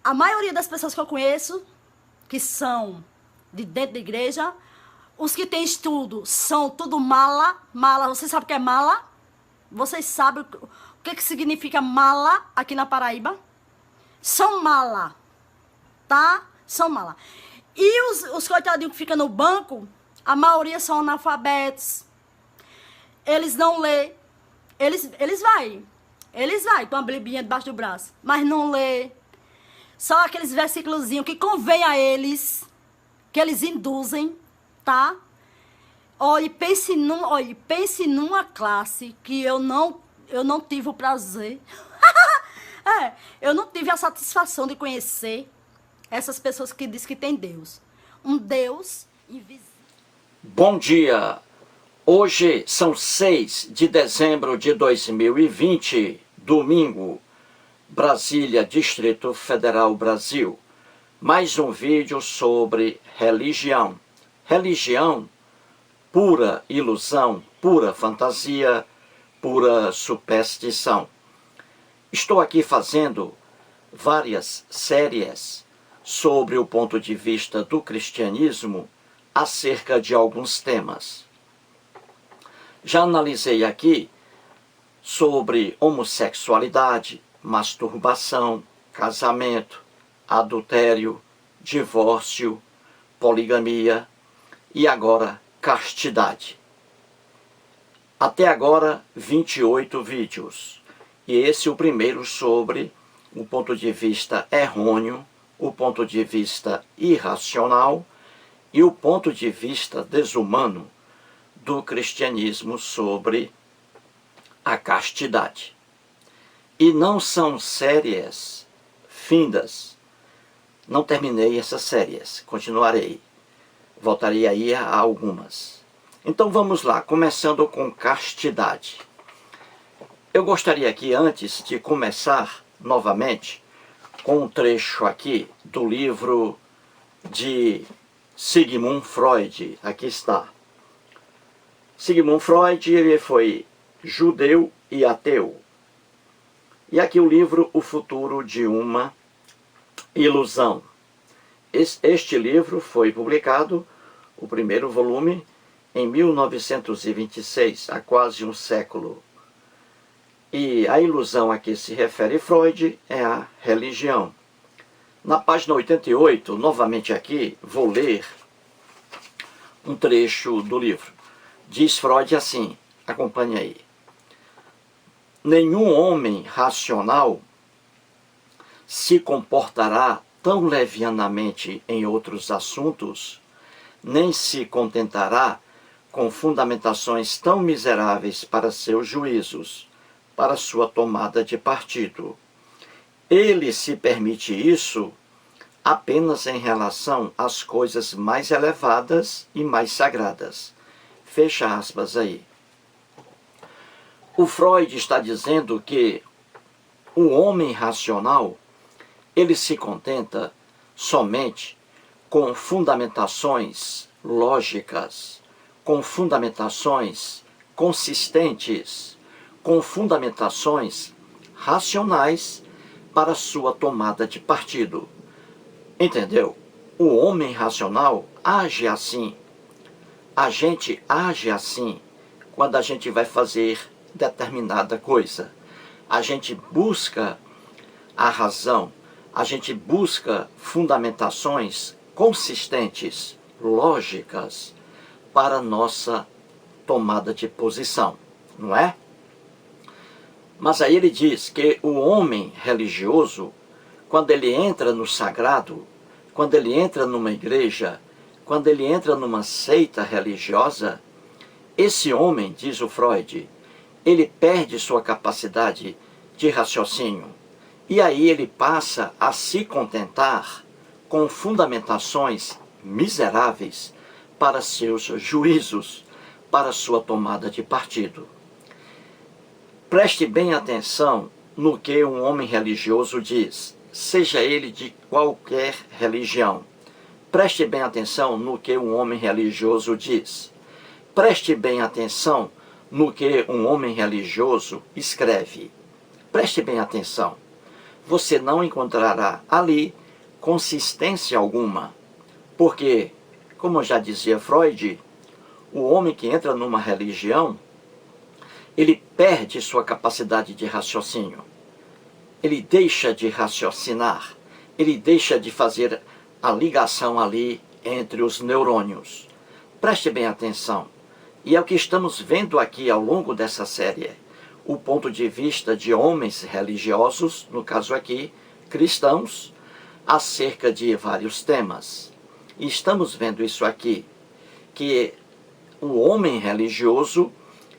A maioria das pessoas que eu conheço, que são de dentro da igreja, os que têm estudo são tudo mala. Mala, vocês sabem o que é mala? Vocês sabem o que significa mala aqui na Paraíba? São mala, tá? São mala. E os coitadinhos que ficam no banco, a maioria são analfabetos. Eles não lê. Eles vai com a Biblinha debaixo do braço, mas não lê. Só aqueles versículozinhos que convém a eles, que eles induzem, tá? Olhe, pense numa classe que eu não tive o prazer. Eu não tive a satisfação de conhecer essas pessoas que dizem que tem Deus. Um Deus invisível. Bom dia! Hoje são 6 de dezembro de 2020, domingo, Brasília, Distrito Federal, Brasil. Mais um vídeo sobre religião. Religião, pura ilusão, pura fantasia, pura superstição. Estou aqui fazendo várias séries sobre o ponto de vista do cristianismo acerca de alguns temas. Já analisei aqui sobre homossexualidade, masturbação, casamento, adultério, divórcio, poligamia e agora castidade. Até agora 28 vídeos. E esse é o primeiro sobre o ponto de vista errôneo, o ponto de vista irracional e o ponto de vista desumano do cristianismo sobre a castidade. E não são séries findas. Não terminei essas séries, continuarei. Voltarei aí a algumas. Então vamos lá, começando com castidade. Eu gostaria aqui, antes de começar novamente, com um trecho aqui do livro de Sigmund Freud. Aqui está. Sigmund Freud, ele foi judeu e ateu. E aqui o livro O Futuro de uma Ilusão. Este livro foi publicado, o primeiro volume, em 1926, há quase um século. E a ilusão a que se refere Freud é a religião. Na página 88, novamente aqui, vou ler um trecho do livro. Diz Freud assim, acompanhe aí. Nenhum homem racional se comportará tão levianamente em outros assuntos, nem se contentará com fundamentações tão miseráveis para seus juízos, para sua tomada de partido. Ele se permite isso apenas em relação às coisas mais elevadas e mais sagradas. Fecha aspas aí. O Freud está dizendo que o homem racional, ele se contenta somente com fundamentações lógicas, com fundamentações consistentes, com fundamentações racionais para sua tomada de partido. Entendeu? O homem racional age assim. A gente age assim quando a gente vai fazer determinada coisa. A gente busca a razão, a gente busca fundamentações consistentes, lógicas, para nossa tomada de posição, não é? Mas aí ele diz que o homem religioso, quando ele entra no sagrado, quando ele entra numa igreja, quando ele entra numa seita religiosa, esse homem, diz o Freud, ele perde sua capacidade de raciocínio. E aí ele passa a se contentar com fundamentações miseráveis para seus juízos, para sua tomada de partido. Preste bem atenção no que um homem religioso diz, seja ele de qualquer religião. Preste bem atenção no que um homem religioso diz. Preste bem atenção no que um homem religioso escreve. Preste bem atenção. você não encontrará ali consistência alguma. Porque, como já dizia Freud, o homem que entra numa religião, ele perde sua capacidade de raciocínio. Ele deixa de raciocinar. Ele deixa de fazer a ligação ali entre os neurônios. Preste bem atenção. E é o que estamos vendo aqui ao longo dessa série. O ponto de vista de homens religiosos, no caso aqui, cristãos, acerca de vários temas. E estamos vendo isso aqui, que o homem religioso,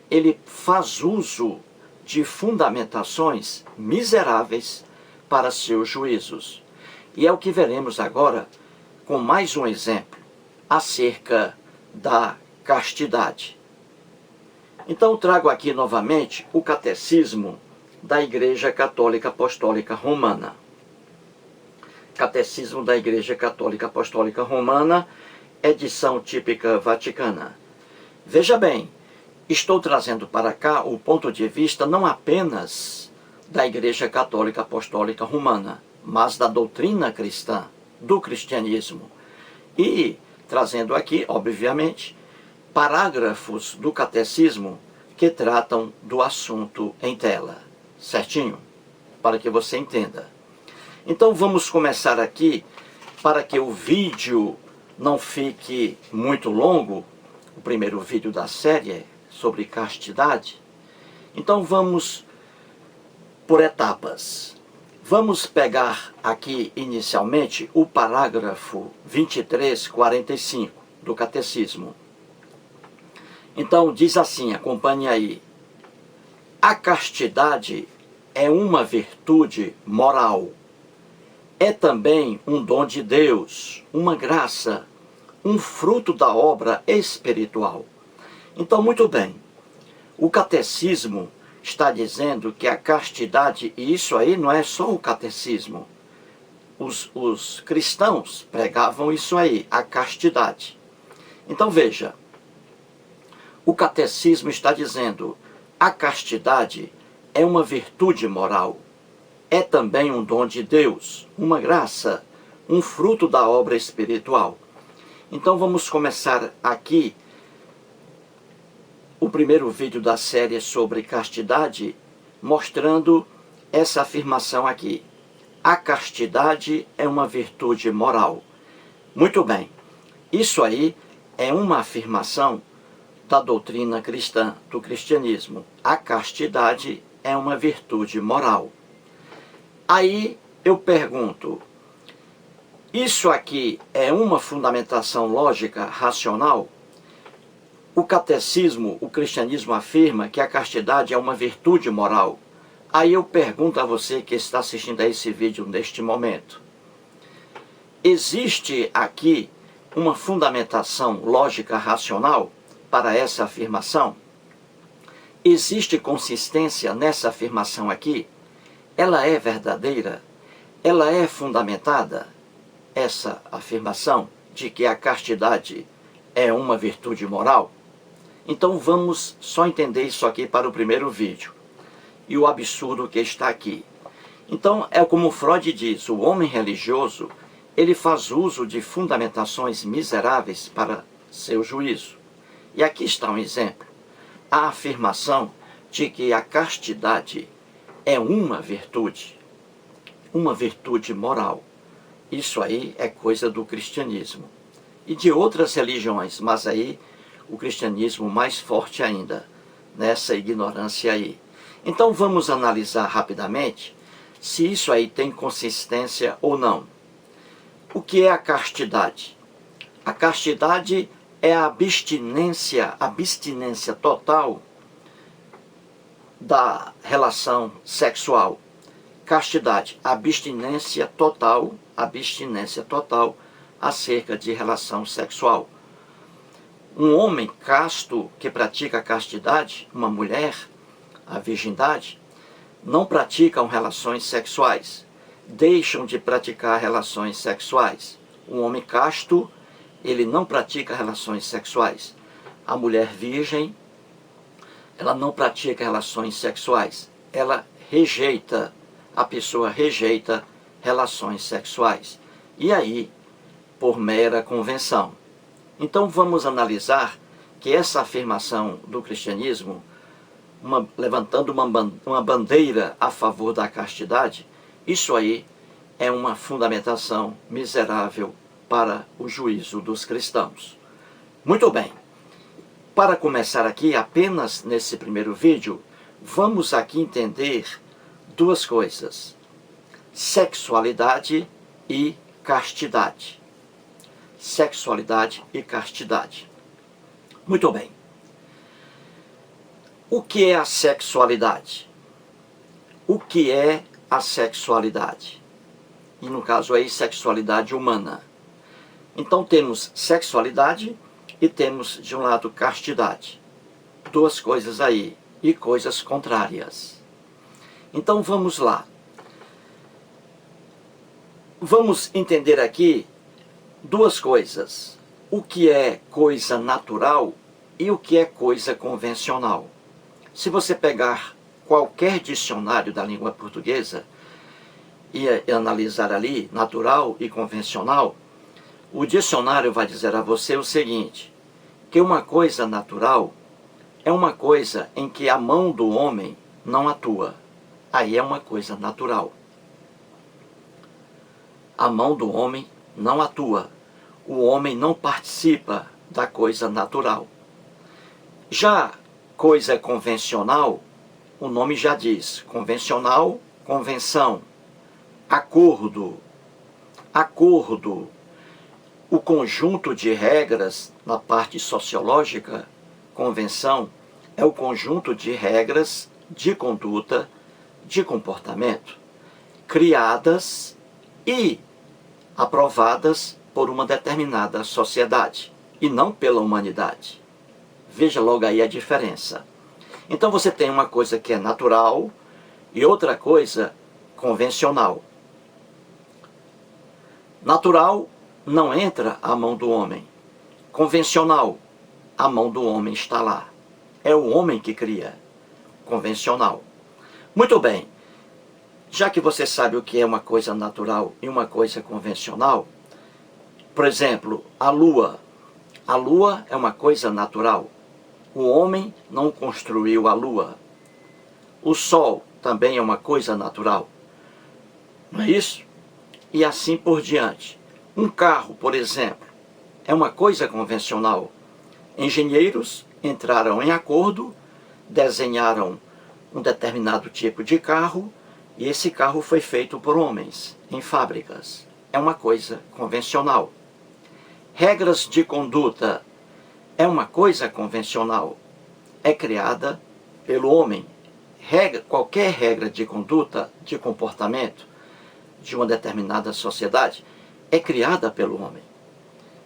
ele faz uso de fundamentações miseráveis para seus juízos. E é o que veremos agora com mais um exemplo acerca da castidade. Então trago aqui novamente o Catecismo da Igreja Católica Apostólica Romana. Catecismo da Igreja Católica Apostólica Romana, edição típica vaticana. Veja bem, estou trazendo para cá o ponto de vista não apenas da Igreja Católica Apostólica Romana, mas da doutrina cristã, do cristianismo. E trazendo aqui, obviamente, parágrafos do catecismo que tratam do assunto em tela. Certinho? Para que você entenda. Então vamos começar aqui, para que o vídeo não fique muito longo, o primeiro vídeo da série sobre castidade. Então vamos por etapas. Vamos pegar aqui inicialmente o parágrafo 2345 do catecismo. Então diz assim, acompanhe aí. A castidade é uma virtude moral. É também um dom de Deus, uma graça, um fruto da obra espiritual. Então, muito bem, o catecismo está dizendo que a castidade, e isso aí não é só o catecismo, os cristãos pregavam isso aí, a castidade. Então veja, o catecismo está dizendo, a castidade é uma virtude moral, é também um dom de Deus, uma graça, um fruto da obra espiritual. Então vamos começar aqui o primeiro vídeo da série sobre castidade, mostrando essa afirmação aqui. A castidade é uma virtude moral. Muito bem, isso aí é uma afirmação da doutrina cristã, do cristianismo. A castidade é uma virtude moral. Aí eu pergunto, isso aqui é uma fundamentação lógica, racional? O catecismo, o cristianismo afirma que a castidade é uma virtude moral. Aí eu pergunto a você que está assistindo a esse vídeo neste momento. Existe aqui uma fundamentação lógica racional para essa afirmação? Existe consistência nessa afirmação aqui? Ela é verdadeira? Ela é fundamentada? Essa afirmação de que a castidade é uma virtude moral? Então vamos só entender isso aqui para o primeiro vídeo. E o absurdo que está aqui. Então é como Freud diz, o homem religioso, ele faz uso de fundamentações miseráveis para seu juízo. E aqui está um exemplo. A afirmação de que a castidade é uma virtude moral. Isso aí é coisa do cristianismo. E de outras religiões, mas aí o cristianismo mais forte ainda, nessa ignorância aí. Então vamos analisar rapidamente se isso aí tem consistência ou não. O que é a castidade? A castidade é a abstinência total da relação sexual. Castidade, abstinência total acerca de relação sexual. Um homem casto que pratica a castidade, uma mulher, a virgindade, não praticam relações sexuais, deixam de praticar relações sexuais. Um homem casto, ele não pratica relações sexuais. A mulher virgem, ela não pratica relações sexuais. Ela rejeita a pessoa rejeita relações sexuais. E aí, por mera convenção. Então vamos analisar que essa afirmação do cristianismo, levantando uma bandeira a favor da castidade, isso aí é uma fundamentação miserável para o juízo dos cristãos. Muito bem. Para começar aqui, apenas nesse primeiro vídeo, vamos aqui entender duas coisas: sexualidade e castidade. Sexualidade e castidade. Muito bem. O que é a sexualidade? O que é a sexualidade? E no caso aí, sexualidade humana. Então temos sexualidade e temos de um lado castidade. Duas coisas aí e coisas contrárias. Então vamos lá. Vamos entender aqui duas coisas: o que é coisa natural e o que é coisa convencional. Se você pegar qualquer dicionário da língua portuguesa e analisar ali natural e convencional, o dicionário vai dizer a você o seguinte: que uma coisa natural é uma coisa em que a mão do homem não atua. Aí é uma coisa natural. A mão do homem não atua. O homem não participa da coisa natural. Já coisa convencional, o nome já diz: convencional, convenção, acordo. Acordo. O conjunto de regras, na parte sociológica, convenção, é o conjunto de regras de conduta, de comportamento, criadas e aprovadas por uma determinada sociedade, e não pela humanidade. Veja logo aí a diferença. Então você tem uma coisa que é natural e outra coisa convencional. Natural, não entra a mão do homem. Convencional, a mão do homem está lá. É o homem que cria. Convencional. Muito bem. Já que você sabe o que é uma coisa natural e uma coisa convencional, por exemplo, a lua. A lua é uma coisa natural. O homem não construiu a lua. O sol também é uma coisa natural. Não é isso? E assim por diante. Um carro, por exemplo, é uma coisa convencional. Engenheiros entraram em acordo, desenharam um determinado tipo de carro, e esse carro foi feito por homens, em fábricas. É uma coisa convencional. Regras de conduta é uma coisa convencional. É criada pelo homem. Qualquer regra de conduta, de comportamento, de uma determinada sociedade, é criada pelo homem.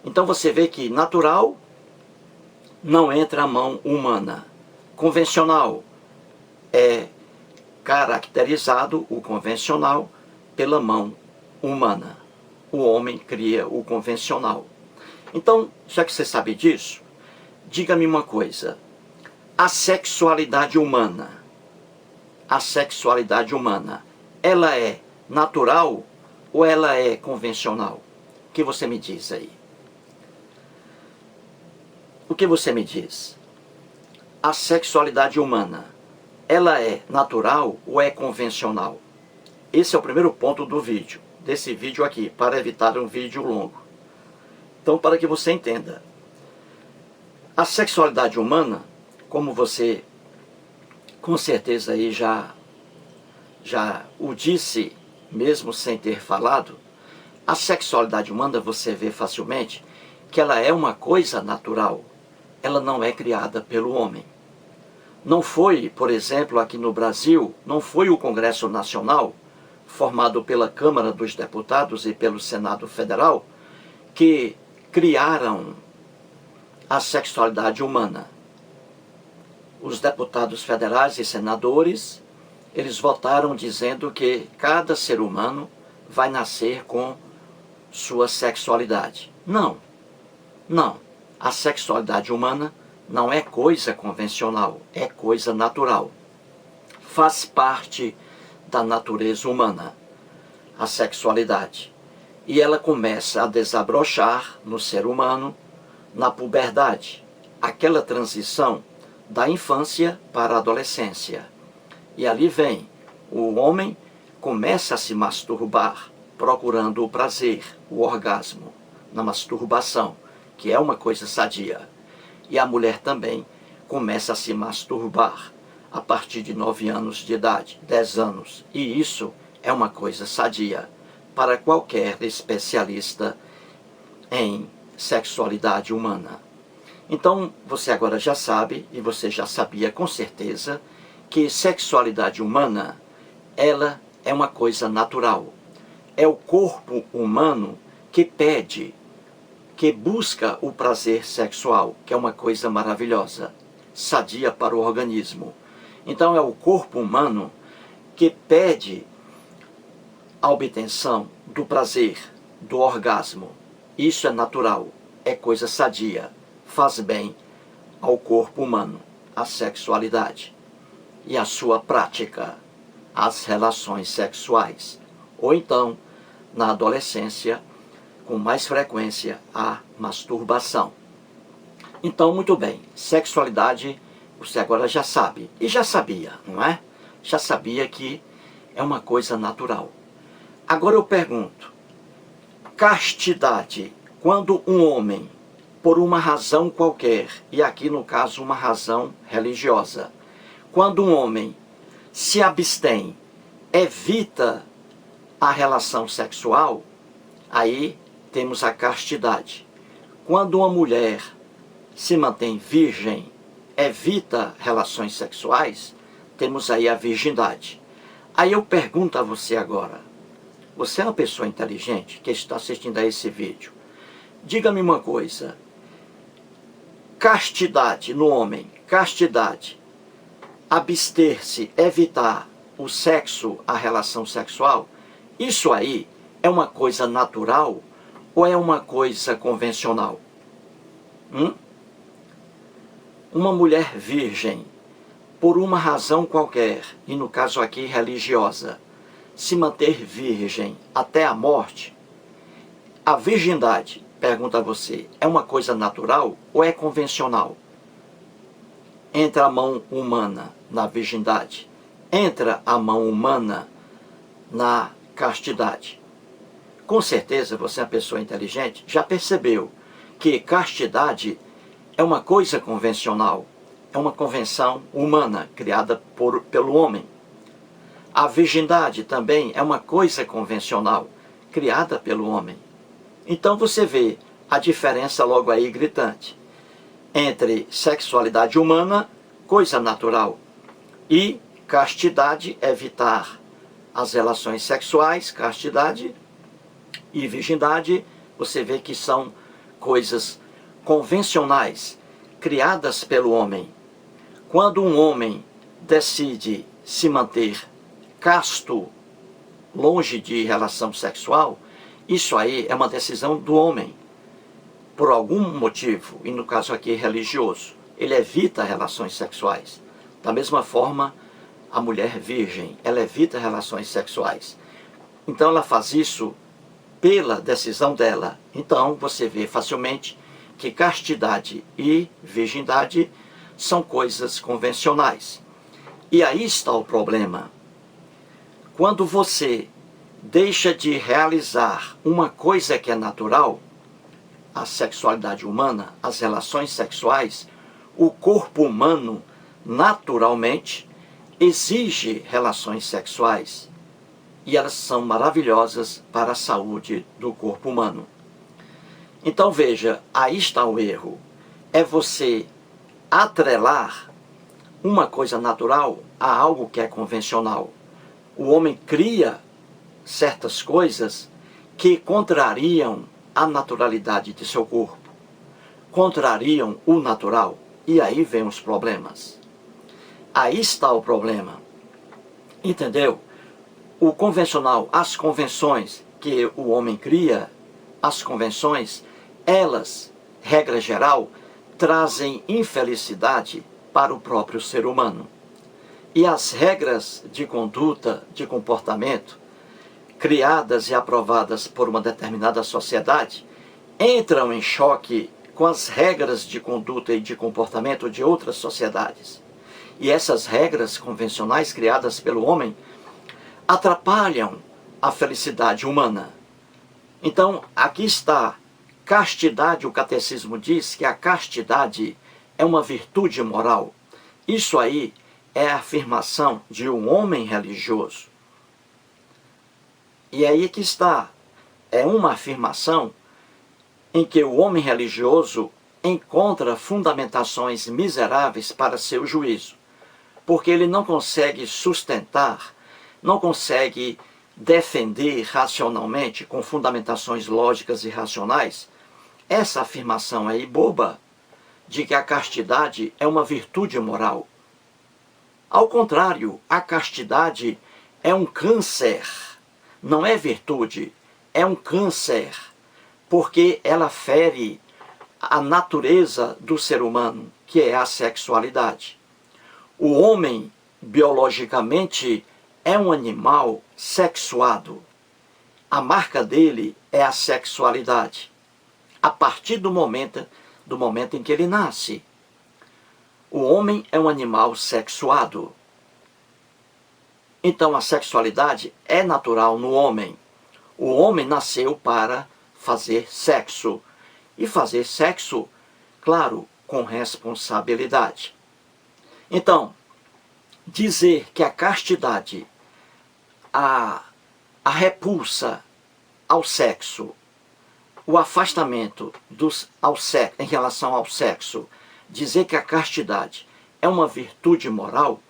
Então você vê que natural não entra a mão humana. Convencional é caracterizado, o convencional, pela mão humana. O homem cria o convencional. Então, já que você sabe disso, diga-me uma coisa: a sexualidade humana, ela é natural ou ela é convencional? O que você me diz aí? O que você me diz? A sexualidade humana, ela é natural ou é convencional? Esse é o primeiro ponto do vídeo, desse vídeo aqui, para evitar um vídeo longo. Então, para que você entenda, a sexualidade humana, como você com certeza aí já o disse, mesmo sem ter falado, a sexualidade humana você vê facilmente que ela é uma coisa natural. Ela não é criada pelo homem. Não foi, por exemplo, aqui no Brasil, não foi o Congresso Nacional, formado pela Câmara dos Deputados e pelo Senado Federal, que criaram a sexualidade humana. Os deputados federais e senadores, eles votaram dizendo que cada ser humano vai nascer com sua sexualidade. Não. A sexualidade humana não é coisa convencional, é coisa natural. Faz parte da natureza humana, a sexualidade. E ela começa a desabrochar no ser humano na puberdade, aquela transição da infância para a adolescência. E ali vem, o homem começa a se masturbar, procurando o prazer, o orgasmo, na masturbação, que é uma coisa sadia. E a mulher também começa a se masturbar a partir de 9 anos de idade, 10 anos. E isso é uma coisa sadia para qualquer especialista em sexualidade humana. Então, você agora já sabe, e você já sabia com certeza, que sexualidade humana, ela é uma coisa natural. É o corpo humano que pede, que busca o prazer sexual, que é uma coisa maravilhosa, sadia para o organismo. Então é o corpo humano que pede a obtenção do prazer, do orgasmo. Isso é natural, é coisa sadia, faz bem ao corpo humano, à sexualidade e à sua prática, às relações sexuais. Ou então, na adolescência, com mais frequência, a masturbação. Então, muito bem, sexualidade você agora já sabe, e já sabia, não é? Já sabia que é uma coisa natural. Agora eu pergunto, castidade, quando um homem, por uma razão qualquer, e aqui no caso uma razão religiosa, quando um homem se abstém, evita a relação sexual, aí temos a castidade. Quando uma mulher se mantém virgem, evita relações sexuais, temos aí a virgindade. Aí eu pergunto a você agora, você é uma pessoa inteligente que está assistindo a esse vídeo, diga-me uma coisa, castidade no homem, castidade, abster-se, evitar o sexo, a relação sexual, isso aí é uma coisa natural ou é uma coisa convencional? Uma mulher virgem, por uma razão qualquer, e no caso aqui religiosa, se manter virgem até a morte, a virgindade, pergunta a você, é uma coisa natural ou é convencional? Entra a mão humana na virgindade, entra a mão humana na castidade. Com certeza você é uma pessoa inteligente, já percebeu que castidade é uma coisa convencional, é uma convenção humana criada pelo homem. A virgindade também é uma coisa convencional criada pelo homem. Então você vê a diferença logo aí gritante entre sexualidade humana, coisa natural, e castidade, evitar as relações sexuais, castidade, e virgindade, você vê que são coisas convencionais, criadas pelo homem. Quando um homem decide se manter casto, longe de relação sexual, isso aí é uma decisão do homem, por algum motivo, e no caso aqui religioso, ele evita relações sexuais. Da mesma forma, a mulher virgem, ela evita relações sexuais. Então ela faz isso pela decisão dela. Então você vê facilmente que castidade e virgindade são coisas convencionais. E aí está o problema. Quando você deixa de realizar uma coisa que é natural, a sexualidade humana, as relações sexuais, o corpo humano naturalmente exige relações sexuais. E elas são maravilhosas para a saúde do corpo humano. Então veja, aí está o erro. É você atrelar uma coisa natural a algo que é convencional. O homem cria certas coisas que contrariam a naturalidade de seu corpo, contrariam o natural, e aí vem os problemas. Aí está o problema. Entendeu? O convencional, as convenções que o homem cria, as convenções, elas, regra geral, trazem infelicidade para o próprio ser humano. E as regras de conduta, de comportamento, criadas e aprovadas por uma determinada sociedade, entram em choque com as regras de conduta e de comportamento de outras sociedades. E essas regras convencionais criadas pelo homem atrapalham a felicidade humana. Então, aqui está castidade. O catecismo diz que a castidade é uma virtude moral. Isso aí é a afirmação de um homem religioso. E aí que está, é uma afirmação em que o homem religioso encontra fundamentações miseráveis para seu juízo, porque ele não consegue sustentar, não consegue defender racionalmente, com fundamentações lógicas e racionais, essa afirmação aí boba de que a castidade é uma virtude moral. Ao contrário, a castidade é um câncer, não é virtude, é um câncer, porque ela fere a natureza do ser humano, que é a sexualidade. O homem, biologicamente, é um animal sexuado. A marca dele é a sexualidade. A partir do momento em que ele nasce. O homem é um animal sexuado. Então a sexualidade é natural no homem. O homem nasceu para fazer sexo. E fazer sexo, claro, com responsabilidade. Então, dizer que a castidade, a repulsa ao sexo, o afastamento em relação ao sexo, dizer que a castidade é uma virtude moral,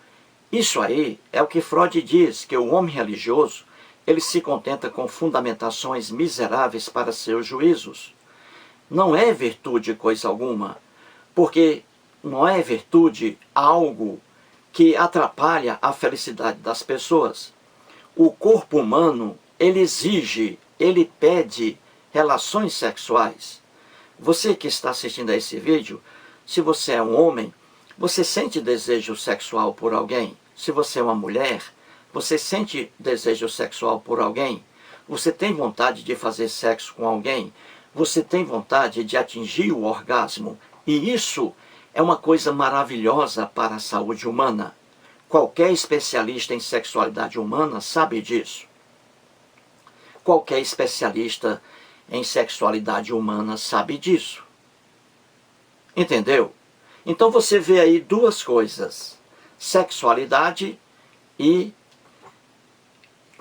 isso aí é o que Freud diz, que o homem religioso, ele se contenta com fundamentações miseráveis para seus juízos. Não é virtude coisa alguma, porque não é virtude algo que atrapalha a felicidade das pessoas. O corpo humano, ele exige, ele pede relações sexuais. Você que está assistindo a esse vídeo, se você é um homem, você sente desejo sexual por alguém? Se você é uma mulher, você sente desejo sexual por alguém? Você tem vontade de fazer sexo com alguém? Você tem vontade de atingir o orgasmo? E isso é uma coisa maravilhosa para a saúde humana. Qualquer especialista em sexualidade humana sabe disso. Qualquer especialista em sexualidade humana sabe disso. Entendeu? Então você vê aí duas coisas: sexualidade e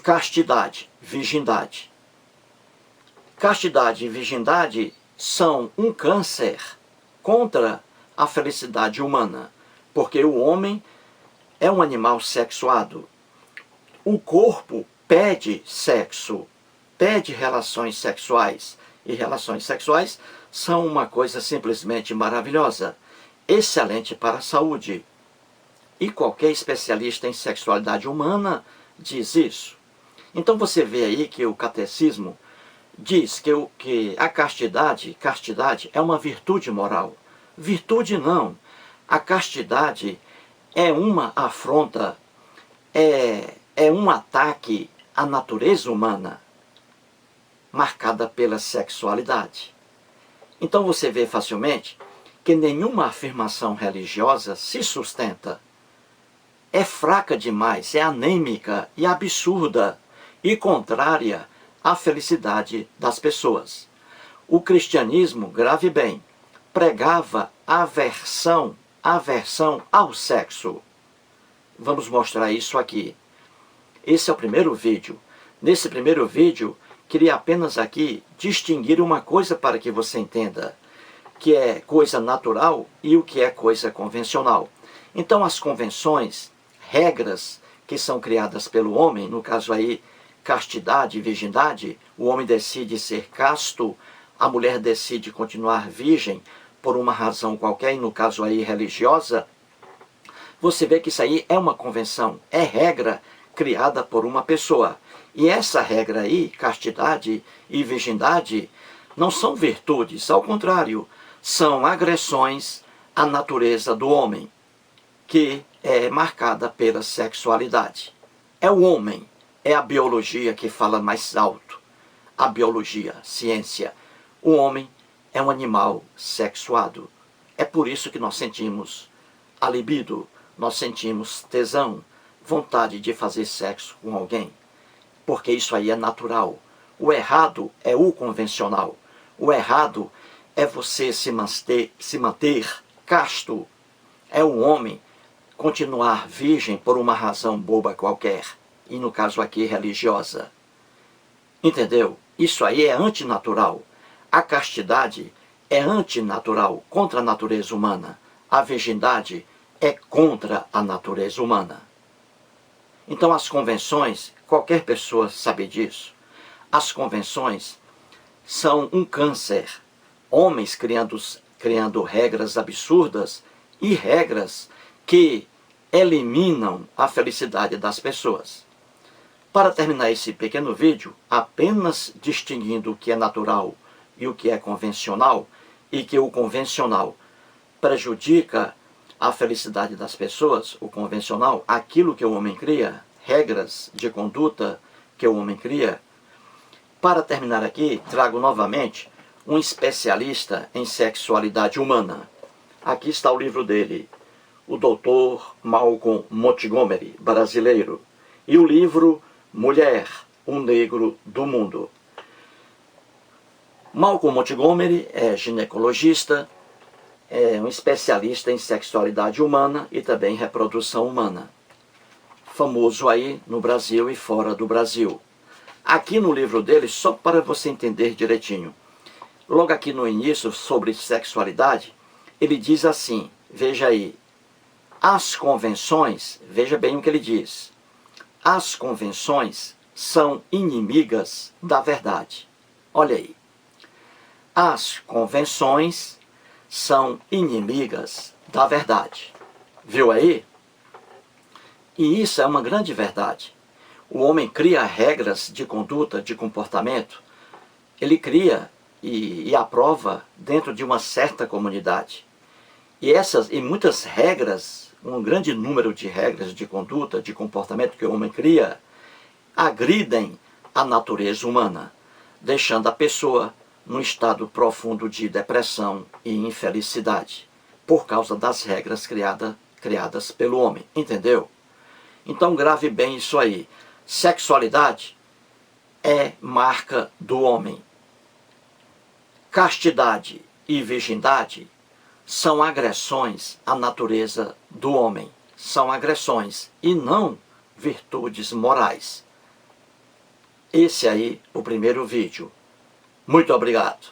castidade, virgindade. Castidade e virgindade são um câncer contra a felicidade humana, porque o homem é um animal sexuado. O corpo pede sexo, pede relações sexuais, e relações sexuais são uma coisa simplesmente maravilhosa, excelente para a saúde. E qualquer especialista em sexualidade humana diz isso. Então você vê aí que o catecismo diz que a castidade é uma virtude moral. Virtude não. A castidade é uma afronta, é um ataque à natureza humana, marcada pela sexualidade. Então você vê facilmente que nenhuma afirmação religiosa se sustenta. É fraca demais, é anêmica e absurda e contrária à felicidade das pessoas. O cristianismo, grave bem, pregava aversão ao sexo. Vamos mostrar isso aqui. Esse é o primeiro vídeo. Nesse primeiro vídeo, queria apenas aqui distinguir uma coisa para que você entenda, que é coisa natural e o que é coisa convencional. Então as convenções, regras que são criadas pelo homem, no caso aí castidade e virgindade, o homem decide ser casto, a mulher decide continuar virgem por uma razão qualquer, e no caso aí religiosa, você vê que isso aí é uma convenção, é regra criada por uma pessoa. E essa regra aí, castidade e virgindade, não são virtudes, ao contrário, são agressões à natureza do homem, que é marcada pela sexualidade. É o homem, é a biologia que fala mais alto. A biologia, ciência. O homem é um animal sexuado. É por isso que nós sentimos a libido, nós sentimos tesão, vontade de fazer sexo com alguém. Porque isso aí é natural. O errado é o convencional. O errado é você se manter casto. É o homem continuar virgem por uma razão boba qualquer. E no caso aqui, religiosa. Entendeu? Isso aí é antinatural. A castidade é antinatural, contra a natureza humana. A virgindade é contra a natureza humana. Então as convenções, qualquer pessoa sabe disso, as convenções são um câncer. Homens criando regras absurdas e regras que eliminam a felicidade das pessoas. Para terminar esse pequeno vídeo, apenas distinguindo o que é natural e o que é convencional, e que o convencional prejudica a felicidade das pessoas, o convencional, aquilo que o homem cria, regras de conduta que o homem cria. Para terminar aqui, trago novamente um especialista em sexualidade humana. Aqui está o livro dele, o Dr. Malcolm Montgomery, brasileiro, e o livro Mulher, um Negro do Mundo. Malcolm Montgomery é ginecologista, é um especialista em sexualidade humana e também reprodução humana. Famoso aí no Brasil e fora do Brasil. Aqui no livro dele, só para você entender direitinho, logo aqui no início, sobre sexualidade, ele diz assim, veja aí, as convenções, veja bem o que ele diz, as convenções são inimigas da verdade. Olha aí. As convenções são inimigas da verdade. Viu aí? E isso é uma grande verdade. O homem cria regras de conduta, de comportamento. Ele cria e aprova dentro de uma certa comunidade. E muitas regras, um grande número de regras de conduta, de comportamento que o homem cria, agridem a natureza humana, deixando a pessoa num estado profundo de depressão e infelicidade, por causa das regras criadas pelo homem. Entendeu? Então grave bem isso aí. Sexualidade é marca do homem. Castidade e virgindade são agressões à natureza do homem. São agressões e não virtudes morais. Esse aí, o primeiro vídeo. Muito obrigado.